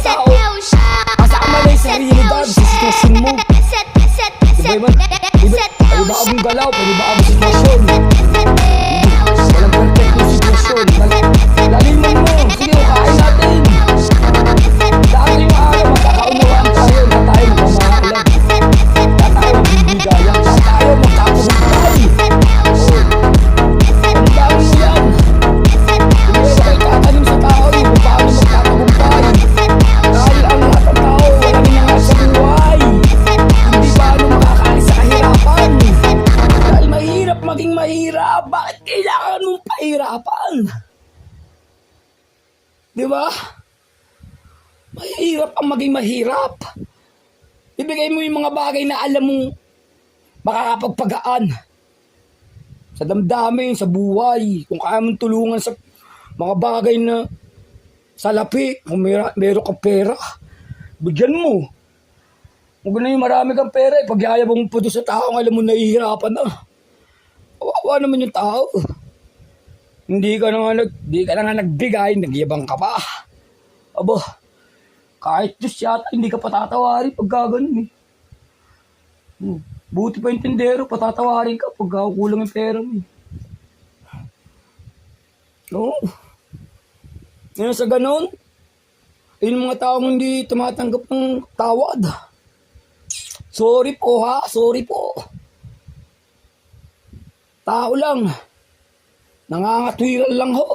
tao, kasama na yung realidad sa sitwasyon mo. Pwede ba akong galaw, pwede ba akong sitwasyon? Walang perfect yung sitwasyon. Laliman mo, sige, kain natin. Dahil yung araw, magkakaunawaan tayo, na tayo magmamahalan. Na tayo magbibigayan, na tayo magkakahumpay. Ang dami mo yan. Hindi ba kayo tatanim sa tao, kung paano magkakahumpay. Dahil ang lahat ng tao, walang inangat sa buhay. Hindi ba ano makakaalis sa kahirapan. Dahil mahirap maging mahirap, bakit kailangan mong pahirapan? Di ba? Mahirap ang maging mahirap. Ibigay mo yung mga bagay na alam mong makakapagpagaan sa damdamin, sa buhay. Kung kaya mong tulungan sa mga bagay na salapi, kung meron kang pera, bigyan mo. Kung gano'n yung marami kang pera, pagyayab mong puto sa tao, alam mo nahihirapan na. Kawawa naman yung tao. Hindi ka na nga nagbigay, nagyabang ka pa. Aba, kahit Diyos yata, hindi ka patatawari pag gano'n eh. Buti pa yung tindero, patatawarin ka pag kulang yung pera mo. No? Ngayon sa gano'n, yung mga taong hindi tumatanggap ng tawad. Sorry po ha, sorry po. Tao lang. Nangangatwiran lang ho.